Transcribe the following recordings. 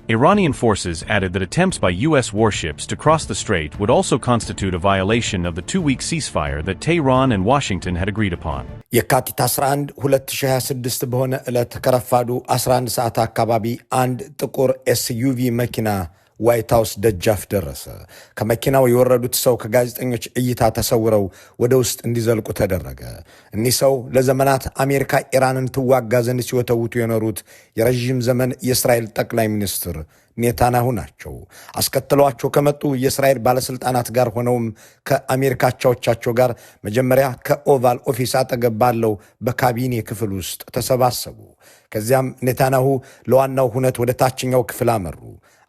Iranian forces added that attempts by U.S. warships to cross the strait would also constitute a violation of the two-week ceasefire that Tehran and Washington had agreed upon. የካቲት 11 2026 በሆነ ዕለት ከረፋዱ 11 ሰዓት አካባቢ አንድ ጥቁር ኤስዩቪ መኪና ዋይት ሃውስ ደጃፍ ደረሰ። ከመኪናው የወረዱት ሰው ከጋዜጠኞች እይታ ተሰውረው ወደ ውስጥ እንዲዘልቁ ተደረገ። እኒህ ሰው ለዘመናት አሜሪካ ኢራንን ትዋጋ ዘንድ ሲወተውቱ የኖሩት የረጅም ዘመን የእስራኤል ጠቅላይ ሚኒስትር ኔታንያሁ ናቸው። አስከትለዋቸው ከመጡ የእስራኤል ባለስልጣናት ጋር ሆነውም ከአሜሪካ አቻዎቻቸው ጋር መጀመሪያ ከኦቫል ኦፊስ አጠገብ ባለው በካቢኔ ክፍል ውስጥ ተሰባሰቡ። ከዚያም ኔታንያሁ ለዋናው ሁነት ወደ ታችኛው ክፍል አመሩ።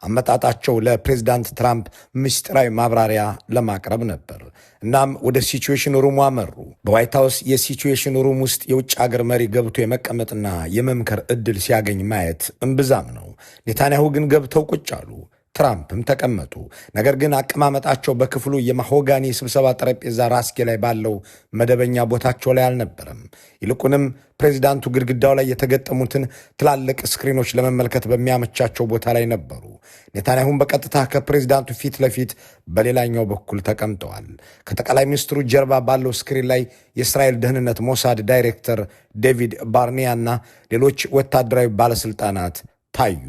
አመጣጣቸው ለፕሬዝዳንት ትራምፕ ምስጢራዊ ማብራሪያ ለማቅረብ ነበር። እናም ወደ ሲቹዌሽን ሩሙ አመሩ። በዋይት ሃውስ የሲቹዌሽን ሩም ውስጥ የውጭ አገር መሪ ገብቶ የመቀመጥና የመምከር ዕድል ሲያገኝ ማየት እምብዛም ነው። ኔታንያሁ ግን ገብተው ቁጭ አሉ። ትራምፕም ተቀመጡ። ነገር ግን አቀማመጣቸው በክፍሉ የማሆጋኒ ስብሰባ ጠረጴዛ ራስጌ ላይ ባለው መደበኛ ቦታቸው ላይ አልነበረም። ይልቁንም ፕሬዝዳንቱ ግድግዳው ላይ የተገጠሙትን ትላልቅ ስክሪኖች ለመመልከት በሚያመቻቸው ቦታ ላይ ነበሩ። ኔታንያሁም በቀጥታ ከፕሬዝዳንቱ ፊት ለፊት በሌላኛው በኩል ተቀምጠዋል። ከጠቅላይ ሚኒስትሩ ጀርባ ባለው ስክሪን ላይ የእስራኤል ደህንነት ሞሳድ ዳይሬክተር ዴቪድ ባርኒያና ሌሎች ወታደራዊ ባለስልጣናት ታዩ።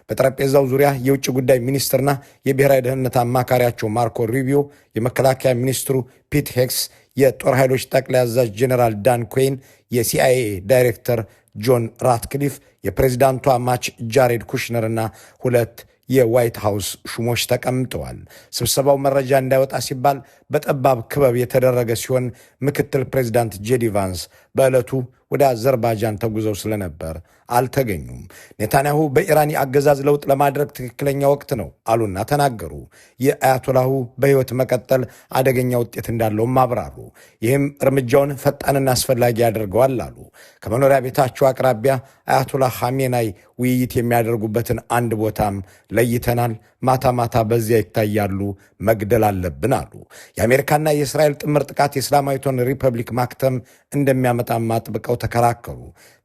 በጠረጴዛው ዙሪያ የውጭ ጉዳይ ሚኒስትርና የብሔራዊ ደህንነት አማካሪያቸው ማርኮ ሩቢዮ፣ የመከላከያ ሚኒስትሩ ፒት ሄክስ፣ የጦር ኃይሎች ጠቅላይ አዛዥ ጄኔራል ዳን ኩዌን፣ የሲአይኤ ዳይሬክተር ጆን ራትክሊፍ፣ የፕሬዝዳንቱ አማች ጃሬድ ኩሽነርና ሁለት የዋይት ሃውስ ሹሞች ተቀምጠዋል። ስብሰባው መረጃ እንዳይወጣ ሲባል በጠባብ ክበብ የተደረገ ሲሆን ምክትል ፕሬዝዳንት ጄዲ ቫንስ በዕለቱ ወደ አዘርባይጃን ተጉዘው ስለነበር አልተገኙም። ኔታንያሁ በኢራን የአገዛዝ ለውጥ ለማድረግ ትክክለኛ ወቅት ነው አሉና ተናገሩ። የአያቶላሁ በሕይወት መቀጠል አደገኛ ውጤት እንዳለውም አብራሩ። ይህም እርምጃውን ፈጣንና አስፈላጊ ያደርገዋል አሉ። ከመኖሪያ ቤታቸው አቅራቢያ አያቶላህ ኻሜናይ ውይይት የሚያደርጉበትን አንድ ቦታም ለይተናል፣ ማታ ማታ በዚያ ይታያሉ፣ መግደል አለብን አሉ። የአሜሪካና የእስራኤል ጥምር ጥቃት የእስላማዊቷን ሪፐብሊክ ማክተም እንደሚያመጣም አጥብቀው ተከራከሩ።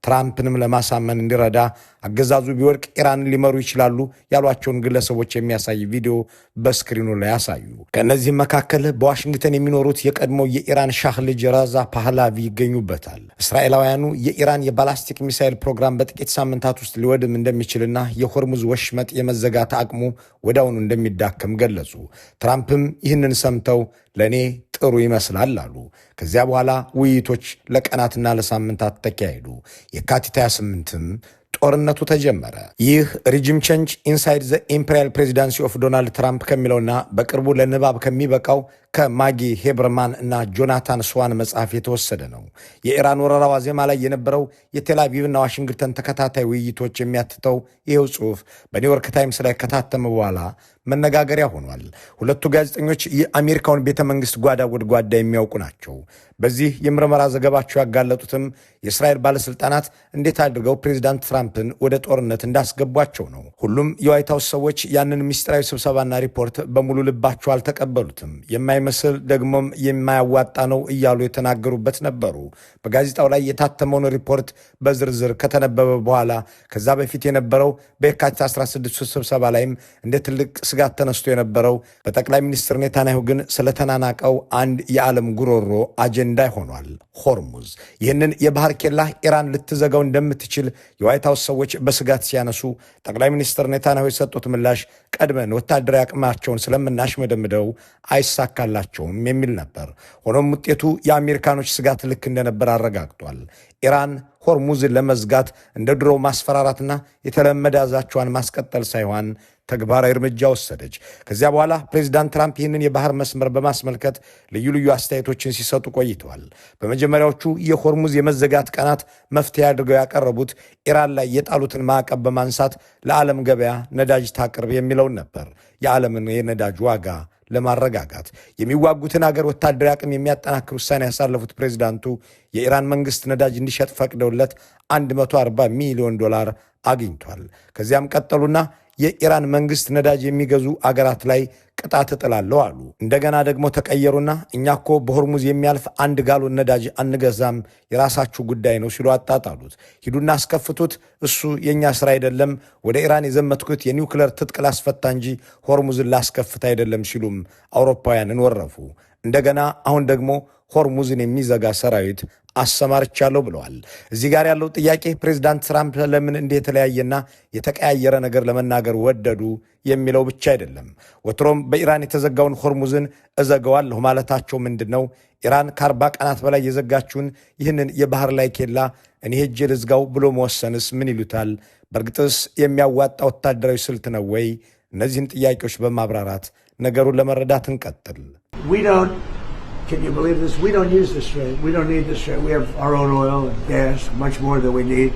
ትራምፕንም ለማሳመን እንዲረዳ አገዛዙ ቢወድቅ ኢራንን ሊመሩ ይችላሉ ያሏቸውን ግለሰቦች የሚያሳይ ቪዲዮ በስክሪኑ ላይ ያሳዩ። ከእነዚህም መካከል በዋሽንግተን የሚኖሩት የቀድሞ የኢራን ሻህ ልጅ ረዛ ፓህላቪ ይገኙበታል። እስራኤላውያኑ የኢራን የባላስቲክ ሚሳይል ፕሮግራም በጥቂት ሳምንታት ውስጥ ሊወድም እንደሚችልና የሆርሙዝ ወሽመጥ የመዘጋት አቅሙ ወዲያውኑ እንደሚዳከም ገለጹ። ትራምፕም ይህንን ሰምተው ለእኔ ጥሩ ይመስላል አሉ። ከዚያ በኋላ ውይይቶች ለቀናትና ለሳምንታት ተካሄዱ። የካቲት 28ም ጦርነቱ ተጀመረ። ይህ ሪጅም ቼንጅ ኢንሳይድ ዘ ኢምፔሪያል ፕሬዚዳንሲ ኦፍ ዶናልድ ትራምፕ ከሚለውና በቅርቡ ለንባብ ከሚበቃው ከማጊ ሄብርማን እና ጆናታን ስዋን መጽሐፍ የተወሰደ ነው። የኢራን ወረራ ዋዜማ ላይ የነበረው የቴልአቪቭና ዋሽንግተን ተከታታይ ውይይቶች የሚያትተው ይኸው ጽሑፍ በኒውዮርክ ታይምስ ላይ ከታተመ በኋላ መነጋገሪያ ሆኗል። ሁለቱ ጋዜጠኞች የአሜሪካውን ቤተ መንግሥት ጓዳ ጎድጓዳ የሚያውቁ ናቸው። በዚህ የምርመራ ዘገባቸው ያጋለጡትም የእስራኤል ባለሥልጣናት እንዴት አድርገው ፕሬዚዳንት ትራምፕን ወደ ጦርነት እንዳስገቧቸው ነው። ሁሉም የዋይት ሃውስ ሰዎች ያንን ምስጢራዊ ስብሰባና ሪፖርት በሙሉ ልባቸው አልተቀበሉትም። የማይመስል ደግሞም የማያዋጣ ነው እያሉ የተናገሩበት ነበሩ። በጋዜጣው ላይ የታተመውን ሪፖርት በዝርዝር ከተነበበ በኋላ ከዛ በፊት የነበረው በየካቲት 16 ስብሰባ ላይም እንደ ትልቅ ስጋት ተነስቶ የነበረው በጠቅላይ ሚኒስትር ኔታንያሁ ግን ስለተናናቀው አንድ የዓለም ጉሮሮ አጀንዳ ሆኗል፣ ሆርሙዝ። ይህንን የባህር ኬላ ኢራን ልትዘጋው እንደምትችል የዋይት ሃውስ ሰዎች በስጋት ሲያነሱ ጠቅላይ ሚኒስትር ኔታንያሁ የሰጡት ምላሽ ቀድመን ወታደራዊ አቅማቸውን ስለምናሽመደምደው አይሳካላቸውም የሚል ነበር። ሆኖም ውጤቱ የአሜሪካኖች ስጋት ልክ እንደነበር አረጋግጧል። ኢራን ሆርሙዝን ለመዝጋት እንደ ድሮ ማስፈራራትና የተለመደ ዛቻዋን ማስቀጠል ሳይሆን ተግባራዊ እርምጃ ወሰደች። ከዚያ በኋላ ፕሬዚዳንት ትራምፕ ይህንን የባህር መስመር በማስመልከት ልዩ ልዩ አስተያየቶችን ሲሰጡ ቆይተዋል። በመጀመሪያዎቹ የሆርሙዝ የመዘጋት ቀናት መፍትሄ አድርገው ያቀረቡት ኢራን ላይ የጣሉትን ማዕቀብ በማንሳት ለዓለም ገበያ ነዳጅ ታቅርብ የሚለውን ነበር። የዓለምን የነዳጅ ዋጋ ለማረጋጋት የሚዋጉትን አገር ወታደራዊ አቅም የሚያጠናክር ውሳኔ ያሳለፉት ፕሬዚዳንቱ የኢራን መንግስት ነዳጅ እንዲሸጥ ፈቅደውለት $140 ሚሊዮን አግኝቷል። ከዚያም ቀጠሉና የኢራን መንግስት ነዳጅ የሚገዙ አገራት ላይ ቅጣት እጥላለሁ አሉ። እንደገና ደግሞ ተቀየሩና እኛኮ በሆርሙዝ የሚያልፍ አንድ ጋሎን ነዳጅ አንገዛም፣ የራሳችሁ ጉዳይ ነው ሲሉ አጣጣሉት። ሂዱና አስከፍቱት፣ እሱ የኛ ስራ አይደለም፣ ወደ ኢራን የዘመትኩት የኒውክሌር ትጥቅ ላስፈታ እንጂ ሆርሙዝን ላስከፍት አይደለም ሲሉም አውሮፓውያንን ወረፉ። እንደገና አሁን ደግሞ ሆርሙዝን የሚዘጋ ሰራዊት አሰማርቻለሁ ብለዋል። እዚህ ጋር ያለው ጥያቄ ፕሬዝዳንት ትራምፕ ለምን እንደ የተለያየና የተቀያየረ ነገር ለመናገር ወደዱ የሚለው ብቻ አይደለም። ወትሮም በኢራን የተዘጋውን ሆርሙዝን እዘጋዋለሁ ማለታቸው ምንድነው? ኢራን ከ40 ቀናት በላይ የዘጋችውን ይህንን የባህር ላይ ኬላ እኔ ሄጄ ልዝጋው ብሎ መወሰንስ ምን ይሉታል? በእርግጥስ የሚያዋጣ ወታደራዊ ስልት ነው ወይ? እነዚህን ጥያቄዎች በማብራራት ነገሩን ለመረዳት እንቀጥል። Can you believe this? We don't use this strait. We don't need this strait. We have our own oil and gas, much more than we need.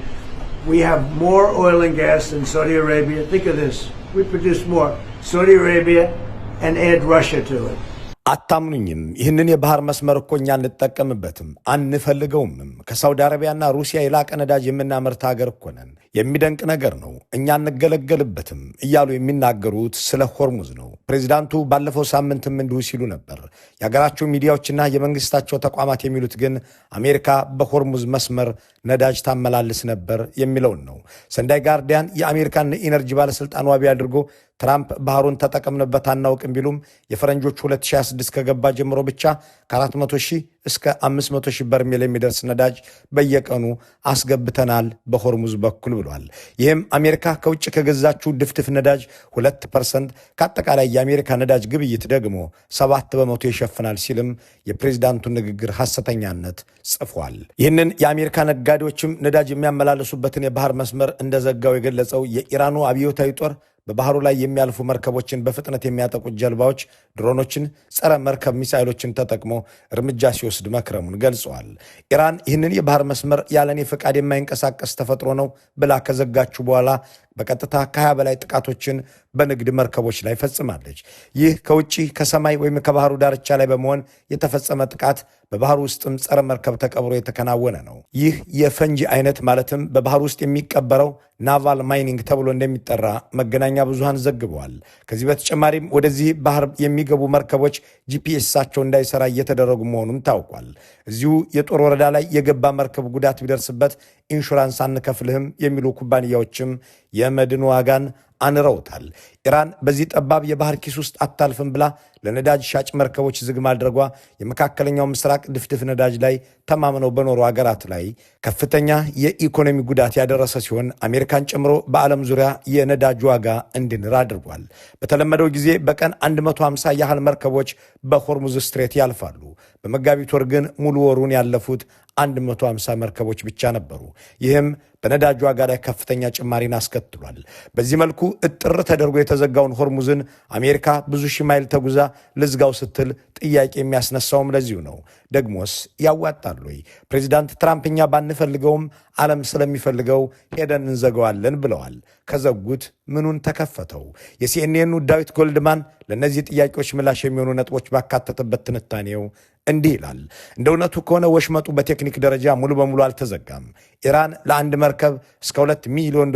We have more oil and gas than Saudi Arabia. Think of this. We produce more. Saudi Arabia and add Russia to it. አታምኑኝም? ይህንን የባህር መስመር እኮ እኛ እንጠቀምበትም አንፈልገውም። ከሳውዲ አረቢያና ሩሲያ የላቀ ነዳጅ የምናመርት ሀገር እኮ ነን። የሚደንቅ ነገር ነው። እኛ እንገለገልበትም እያሉ የሚናገሩት ስለ ሆርሙዝ ነው። ፕሬዚዳንቱ ባለፈው ሳምንትም እንዲሁ ሲሉ ነበር። የሀገራቸው ሚዲያዎችና የመንግስታቸው ተቋማት የሚሉት ግን አሜሪካ በሆርሙዝ መስመር ነዳጅ ታመላልስ ነበር የሚለውን ነው። ሰንዳይ ጋርዲያን የአሜሪካን ኢነርጂ ባለስልጣን ዋቢ አድርጎ ትራምፕ ባህሩን ተጠቀምንበት አናውቅም ቢሉም የፈረንጆች 2026 ከገባ ጀምሮ ብቻ ከ400,000 እስከ 500,000 በርሜል የሚደርስ ነዳጅ በየቀኑ አስገብተናል በሆርሙዝ በኩል ብሏል። ይህም አሜሪካ ከውጭ ከገዛችው ድፍድፍ ነዳጅ 2% ከአጠቃላይ የአሜሪካ ነዳጅ ግብይት ደግሞ 7% ይሸፍናል ሲልም የፕሬዝዳንቱን ንግግር ሐሰተኛነት ጽፏል። ይህንን የአሜሪካ ነጋዴዎችም ነዳጅ የሚያመላልሱበትን የባህር መስመር እንደዘጋው የገለጸው የኢራኑ አብዮታዊ ጦር በባህሩ ላይ የሚያልፉ መርከቦችን በፍጥነት የሚያጠቁት ጀልባዎች፣ ድሮኖችን፣ ጸረ መርከብ ሚሳይሎችን ተጠቅሞ እርምጃ ሲወስድ መክረሙን ገልጸዋል። ኢራን ይህንን የባህር መስመር ያለኔ ፈቃድ የማይንቀሳቀስ ተፈጥሮ ነው ብላ ከዘጋችሁ በኋላ በቀጥታ ከ20 በላይ ጥቃቶችን በንግድ መርከቦች ላይ ፈጽማለች። ይህ ከውጪ ከሰማይ ወይም ከባህሩ ዳርቻ ላይ በመሆን የተፈጸመ ጥቃት በባህር ውስጥም ጸረ መርከብ ተቀብሮ የተከናወነ ነው። ይህ የፈንጂ አይነት ማለትም በባህር ውስጥ የሚቀበረው ናቫል ማይኒንግ ተብሎ እንደሚጠራ መገናኛ ብዙሃን ዘግበዋል። ከዚህ በተጨማሪም ወደዚህ ባህር የሚገቡ መርከቦች ጂፒኤሳቸው እንዳይሰራ እየተደረጉ መሆኑን ታውቋል። እዚሁ የጦር ወረዳ ላይ የገባ መርከብ ጉዳት ቢደርስበት ኢንሹራንስ አንከፍልህም የሚሉ ኩባንያዎችም የመድን ዋጋን አንረውታል። ኢራን በዚህ ጠባብ የባህር ኪስ ውስጥ አታልፍም ብላ ለነዳጅ ሻጭ መርከቦች ዝግ ማድረጓ የመካከለኛው ምስራቅ ድፍድፍ ነዳጅ ላይ ተማምነው በኖሩ አገራት ላይ ከፍተኛ የኢኮኖሚ ጉዳት ያደረሰ ሲሆን አሜሪካን ጨምሮ በዓለም ዙሪያ የነዳጅ ዋጋ እንዲንር አድርጓል። በተለመደው ጊዜ በቀን 150 ያህል መርከቦች በሆርሙዝ ስትሬት ያልፋሉ። በመጋቢት ወር ግን ሙሉ ወሩን ያለፉት 150 መርከቦች ብቻ ነበሩ። ይህም በነዳጅ ዋጋ ላይ ከፍተኛ ጭማሪን አስከትሏል። በዚህ መልኩ እጥር ተደርጎ የተዘጋውን ሆርሙዝን አሜሪካ ብዙ ሺህ ማይል ተጉዛ ልዝጋው ስትል ጥያቄ የሚያስነሳውም ለዚሁ ነው። ደግሞስ ያዋጣል ወይ? ፕሬዚዳንት ትራምፕ እኛ ባንፈልገውም ዓለም ስለሚፈልገው ሄደን እንዘጋዋለን ብለዋል። ከዘጉት ምኑን ተከፈተው? የሲኤንኤኑ ዳዊት ጎልድማን ለእነዚህ ጥያቄዎች ምላሽ የሚሆኑ ነጥቦች ባካተተበት ትንታኔው እንዲህ ይላል። እንደ እውነቱ ከሆነ ወሽመጡ በቴክኒክ ደረጃ ሙሉ በሙሉ አልተዘጋም። ኢራን ለአንድ መርከብ እስከ $2 ሚሊዮን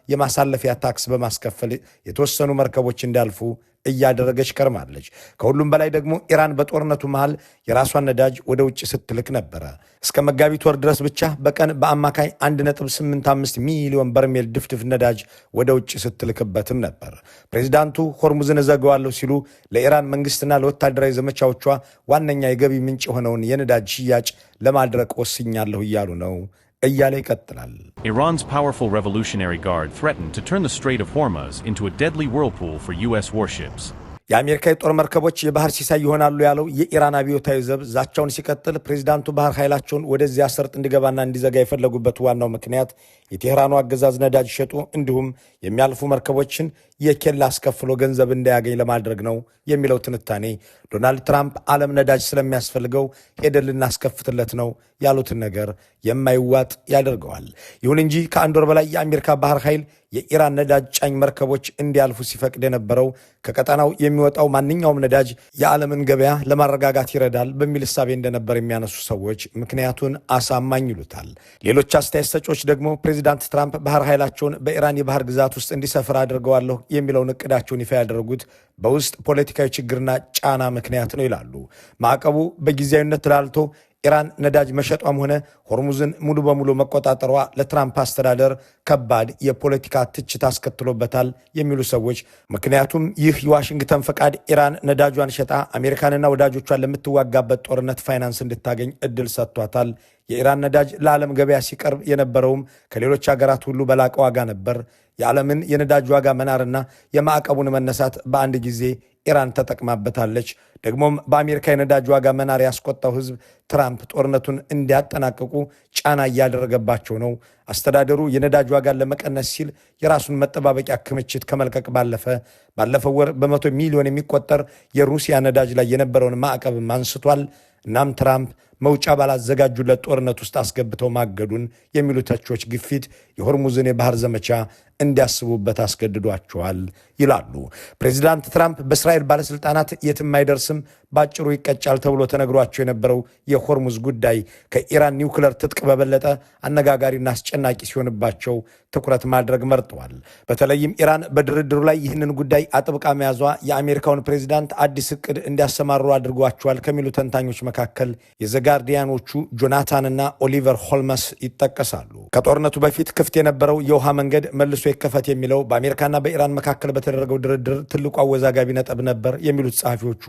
የማሳለፊያ ታክስ በማስከፈል የተወሰኑ መርከቦች እንዳልፉ እያደረገች ከርማለች። ከሁሉም በላይ ደግሞ ኢራን በጦርነቱ መሃል የራሷን ነዳጅ ወደ ውጭ ስትልክ ነበረ። እስከ መጋቢት ወር ድረስ ብቻ በቀን በአማካይ 1.85 ሚሊዮን በርሜል ድፍድፍ ነዳጅ ወደ ውጭ ስትልክበትም ነበር። ፕሬዚዳንቱ ሆርሙዝን እዘጋዋለሁ ሲሉ ለኢራን መንግስትና ለወታደራዊ ዘመቻዎቿ ዋነኛ የገቢ ምንጭ የሆነውን የነዳጅ ሽያጭ ለማድረቅ ወስኛለሁ እያሉ ነው እያለ ይቀጥላል። Iran's powerful Revolutionary Guard threatened to turn the Strait of Hormuz into a deadly whirlpool for U.S. warships. የአሜሪካ የጦር መርከቦች የባህር ሲሳይ ይሆናሉ ያለው የኢራን አብዮታዊ ዘብ ዛቻውን ሲቀጥል ፕሬዚዳንቱ ባህር ኃይላቸውን ወደዚያ ሰርጥ እንዲገባና እንዲዘጋ የፈለጉበት ዋናው ምክንያት የቴህራኑ አገዛዝ ነዳጅ ሸጡ እንዲሁም የሚያልፉ መርከቦችን የኬላ አስከፍሎ ገንዘብ እንዳያገኝ ለማድረግ ነው የሚለው ትንታኔ ዶናልድ ትራምፕ ዓለም ነዳጅ ስለሚያስፈልገው ሄደን ልናስከፍትለት ነው ያሉትን ነገር የማይዋጥ ያደርገዋል። ይሁን እንጂ ከአንድ ወር በላይ የአሜሪካ ባህር ኃይል የኢራን ነዳጅ ጫኝ መርከቦች እንዲያልፉ ሲፈቅድ የነበረው ከቀጠናው የሚወጣው ማንኛውም ነዳጅ የዓለምን ገበያ ለማረጋጋት ይረዳል በሚል እሳቤ እንደነበር የሚያነሱ ሰዎች ምክንያቱን አሳማኝ ይሉታል። ሌሎች አስተያየት ሰጪዎች ደግሞ ፕሬዚዳንት ትራምፕ ባህር ኃይላቸውን በኢራን የባህር ግዛት ውስጥ እንዲሰፍር አድርገዋለሁ የሚለውን እቅዳቸውን ይፋ ያደረጉት በውስጥ ፖለቲካዊ ችግርና ጫና ምክንያት ነው ይላሉ። ማዕቀቡ በጊዜያዊነት ተላልቶ ኢራን ነዳጅ መሸጧም ሆነ ሆርሙዝን ሙሉ በሙሉ መቆጣጠሯ ለትራምፕ አስተዳደር ከባድ የፖለቲካ ትችት አስከትሎበታል የሚሉ ሰዎች ምክንያቱም ይህ የዋሽንግተን ፈቃድ ኢራን ነዳጇን ሸጣ አሜሪካንና ወዳጆቿን ለምትዋጋበት ጦርነት ፋይናንስ እንድታገኝ እድል ሰጥቷታል። የኢራን ነዳጅ ለዓለም ገበያ ሲቀርብ የነበረውም ከሌሎች ሀገራት ሁሉ በላቀ ዋጋ ነበር። የዓለምን የነዳጅ ዋጋ መናርና የማዕቀቡን መነሳት በአንድ ጊዜ ኢራን ተጠቅማበታለች። ደግሞም በአሜሪካ የነዳጅ ዋጋ መናር ያስቆጣው ህዝብ ትራምፕ ጦርነቱን እንዲያጠናቅቁ ጫና እያደረገባቸው ነው። አስተዳደሩ የነዳጅ ዋጋን ለመቀነስ ሲል የራሱን መጠባበቂያ ክምችት ከመልቀቅ ባለፈው ወር በ100 ሚሊዮን የሚቆጠር የሩሲያ ነዳጅ ላይ የነበረውን ማዕቀብም አንስቷል። እናም ትራምፕ መውጫ ባላዘጋጁለት ጦርነት ውስጥ አስገብተው ማገዱን የሚሉ ተቾች ግፊት የሆርሙዝን የባህር ዘመቻ እንዲያስቡበት አስገድዷቸዋል ይላሉ። ፕሬዚዳንት ትራምፕ በእስራኤል ባለስልጣናት የትም አይደርስም ባጭሩ ይቀጫል ተብሎ ተነግሯቸው የነበረው የሆርሙዝ ጉዳይ ከኢራን ኒውክለር ትጥቅ በበለጠ አነጋጋሪና አስጨናቂ ሲሆንባቸው ትኩረት ማድረግ መርጠዋል። በተለይም ኢራን በድርድሩ ላይ ይህንን ጉዳይ አጥብቃ መያዟ የአሜሪካውን ፕሬዚዳንት አዲስ እቅድ እንዲያሰማሩ አድርጓቸዋል ከሚሉ ተንታኞች መካከል የዘጋርዲያኖቹ ጆናታንና ኦሊቨር ሆልመስ ይጠቀሳሉ። ከጦርነቱ በፊት ክፍት የነበረው የውሃ መንገድ መልሶ ይከፈት የሚለው በአሜሪካና በኢራን መካከል በተደረገው ድርድር ትልቁ አወዛጋቢ ነጥብ ነበር የሚሉት ጸሐፊዎቹ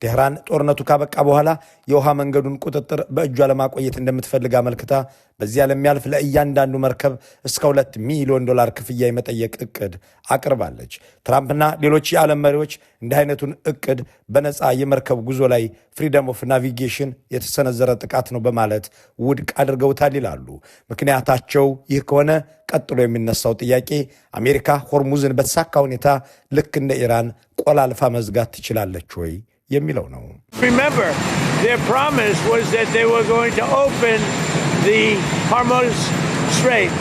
ቴህራን ጦርነቱ ካበቃ በኋላ የውሃ መንገዱን ቁጥጥር በእጇ ለማቆየት እንደምትፈልግ አመልክታ በዚያ ለሚያልፍ ለእያንዳንዱ መርከብ እስከ $2 ሚሊዮን ክፍያ የመጠየቅ እቅድ አቅርባለች። ትራምፕና ሌሎች የዓለም መሪዎች እንዲህ አይነቱን እቅድ በነፃ የመርከብ ጉዞ ላይ ፍሪደም ኦፍ ናቪጌሽን የተሰነዘረ ጥቃት ነው በማለት ውድቅ አድርገውታል ይላሉ። ምክንያታቸው ይህ ከሆነ ቀጥሎ የሚነሳው ጥያቄ አሜሪካ ሆርሙዝን በተሳካ ሁኔታ ልክ እንደ ኢራን ቆላልፋ መዝጋት ትችላለች ወይ የሚለው ነው። Remember, their promise was that they were going to open the Hormuz Strait.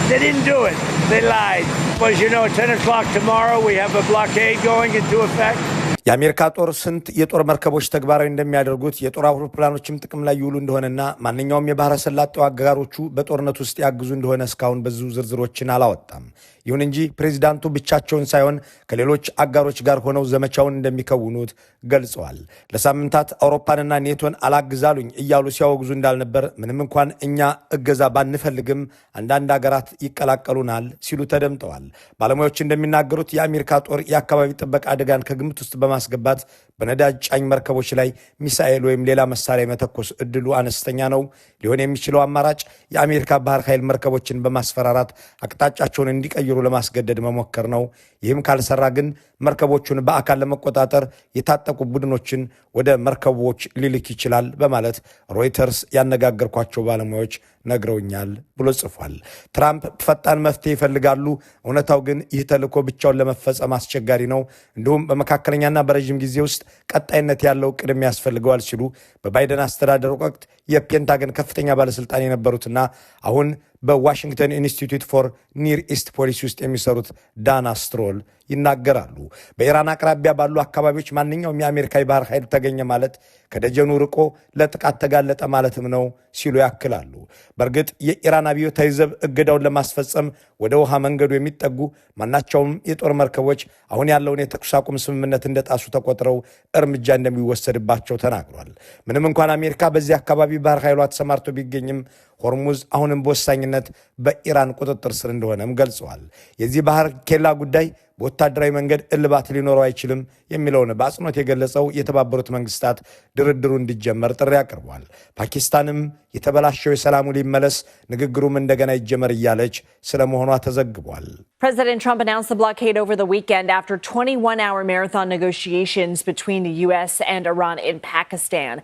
They didn't do it. They lied. As you know, at 10 o'clock tomorrow, we have a blockade going into effect. የአሜሪካ ጦር ስንት የጦር መርከቦች ተግባራዊ እንደሚያደርጉት የጦር አውሮፕላኖችም ጥቅም ላይ ይውሉ እንደሆነና ማንኛውም የባህረ ሰላጤው አጋሮቹ በጦርነት ውስጥ ያግዙ እንደሆነ እስካሁን ብዙ ዝርዝሮችን አላወጣም። ይሁን እንጂ ፕሬዚዳንቱ ብቻቸውን ሳይሆን ከሌሎች አጋሮች ጋር ሆነው ዘመቻውን እንደሚከውኑት ገልጸዋል። ለሳምንታት አውሮፓንና ኔቶን አላግዛሉኝ እያሉ ሲያወግዙ እንዳልነበር ምንም እንኳን እኛ እገዛ ባንፈልግም አንዳንድ አገራት ይቀላቀሉናል ሲሉ ተደምጠዋል። ባለሙያዎች እንደሚናገሩት የአሜሪካ ጦር የአካባቢ ጥበቃ አደጋን ከግምት ውስጥ በማስገባት በነዳጅ ጫኝ መርከቦች ላይ ሚሳኤል ወይም ሌላ መሳሪያ መተኮስ እድሉ አነስተኛ ነው። ሊሆን የሚችለው አማራጭ የአሜሪካ ባህር ኃይል መርከቦችን በማስፈራራት አቅጣጫቸውን እንዲቀይሩ ለማስገደድ መሞከር ነው። ይህም ካልሰራ ግን መርከቦቹን በአካል ለመቆጣጠር የታጠቁ ቡድኖችን ወደ መርከቦች ሊልክ ይችላል በማለት ሮይተርስ ያነጋገርኳቸው ባለሙያዎች ነግረውኛል ብሎ ጽፏል። ትራምፕ ፈጣን መፍትሄ ይፈልጋሉ። እውነታው ግን ይህ ተልዕኮ ብቻውን ለመፈጸም አስቸጋሪ ነው። እንዲሁም በመካከለኛና በረዥም ጊዜ ውስጥ ቀጣይነት ያለው ቅድም ያስፈልገዋል ሲሉ በባይደን አስተዳደር ወቅት የፔንታገን ከፍተኛ ባለስልጣን የነበሩትና አሁን በዋሽንግተን ኢንስቲትዩት ፎር ኒር ኢስት ፖሊሲ ውስጥ የሚሰሩት ዳና ስትሮል ይናገራሉ። በኢራን አቅራቢያ ባሉ አካባቢዎች ማንኛውም የአሜሪካ ባህር ኃይል ተገኘ ማለት ከደጀኑ ርቆ ለጥቃት ተጋለጠ ማለትም ነው ሲሉ ያክላሉ። በእርግጥ የኢራን አብዮታዊ ዘብ እገዳውን ለማስፈጸም ወደ ውሃ መንገዱ የሚጠጉ ማናቸውም የጦር መርከቦች አሁን ያለውን የተኩስ አቁም ስምምነት እንደጣሱ ተቆጥረው እርምጃ እንደሚወሰድባቸው ተናግሯል። ምንም እንኳን አሜሪካ በዚህ አካባቢ ባህር ኃይሏ ተሰማርቶ ቢገኝም ሆርሙዝ አሁንም በወሳኝነት በኢራን ቁጥጥር ስር እንደሆነም ገልጸዋል። የዚህ ባህር ኬላ ጉዳይ በወታደራዊ መንገድ እልባት ሊኖረው አይችልም የሚለውን በአጽንኦት የገለጸው የተባበሩት መንግስታት ድርድሩ እንዲጀመር ጥሪ አቅርቧል። ፓኪስታንም የተበላሸው የሰላሙ ሊመለስ ንግግሩም እንደገና ይጀመር እያለች ስለመሆኗ ተዘግቧል። President Trump announced the blockade over the weekend after 21-hour marathon negotiations between the U.S. and Iran in Pakistan.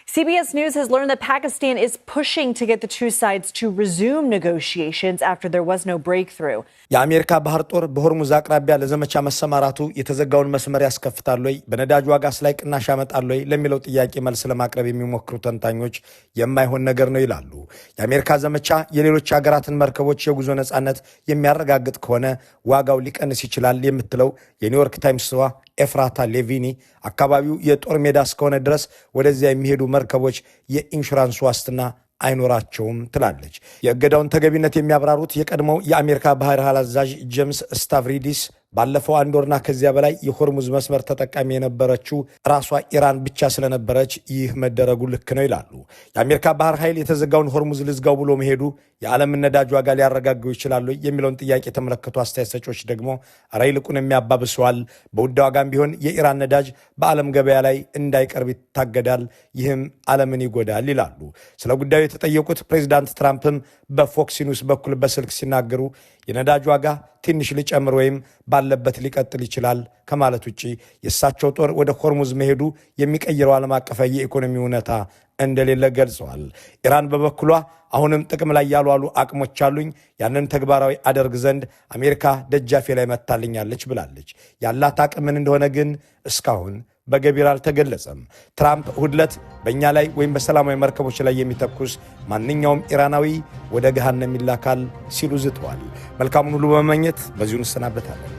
CBS News has learned that Pakistan is pushing to get the two sides to resume negotiations after there was no breakthrough. የአሜሪካ ባህር ጦር በሆርሙዝ አቅራቢያ ለዘመቻ መሰማራቱ የተዘጋውን መስመር ያስከፍታል ወይ፣ በነዳጅ ዋጋስ ላይ ቅናሽ ያመጣል ወይ ለሚለው ጥያቄ መልስ ለማቅረብ የሚሞክሩ ተንታኞች የማይሆን ነገር ነው ይላሉ። የአሜሪካ ዘመቻ የሌሎች ሀገራትን መርከቦች የጉዞ ነጻነት የሚያረጋግጥ ከሆነ ዋጋው ሊቀንስ ይችላል የምትለው የኒውዮርክ ታይምስዋ ኤፍራታ ሌቪኒ አካባቢው የጦር ሜዳ እስከሆነ ድረስ ወደዚያ የሚሄዱ መርከቦች የኢንሹራንስ ዋስትና አይኖራቸውም ትላለች። የእገዳውን ተገቢነት የሚያብራሩት የቀድሞው የአሜሪካ ባህር ኃይል አዛዥ ጄምስ ስታቭሪዲስ ባለፈው አንድ ወርና ከዚያ በላይ የሆርሙዝ መስመር ተጠቃሚ የነበረችው ራሷ ኢራን ብቻ ስለነበረች ይህ መደረጉ ልክ ነው ይላሉ። የአሜሪካ ባህር ኃይል የተዘጋውን ሆርሙዝ ልዝጋው ብሎ መሄዱ የዓለምን ነዳጅ ዋጋ ሊያረጋገው ይችላሉ የሚለውን ጥያቄ የተመለከቱ አስተያየት ሰጪዎች ደግሞ ኧረ ይልቁን የሚያባብሰዋል፣ በውድ ዋጋም ቢሆን የኢራን ነዳጅ በዓለም ገበያ ላይ እንዳይቀርብ ይታገዳል፣ ይህም ዓለምን ይጎዳል ይላሉ። ስለ ጉዳዩ የተጠየቁት ፕሬዚዳንት ትራምፕም በፎክስ ኒውስ በኩል በስልክ ሲናገሩ የነዳጅ ዋጋ ትንሽ ሊጨምር ወይም ባለበት ሊቀጥል ይችላል ከማለት ውጪ የእሳቸው ጦር ወደ ሆርሙዝ መሄዱ የሚቀይረው ዓለም አቀፍ የኢኮኖሚ እውነታ እንደሌለ ገልጸዋል። ኢራን በበኩሏ አሁንም ጥቅም ላይ ያልዋሉ አቅሞች አሉኝ፣ ያንን ተግባራዊ አደርግ ዘንድ አሜሪካ ደጃፌ ላይ መታልኛለች ብላለች። ያላት አቅም ምን እንደሆነ ግን እስካሁን በገቢር አልተገለጸም። ትራምፕ እሁድ ዕለት በእኛ ላይ ወይም በሰላማዊ መርከቦች ላይ የሚተኩስ ማንኛውም ኢራናዊ ወደ ገሃነም ይላካል ሲሉ ዝተዋል። መልካሙን ሁሉ በመመኘት በዚሁ እንሰናበታለን።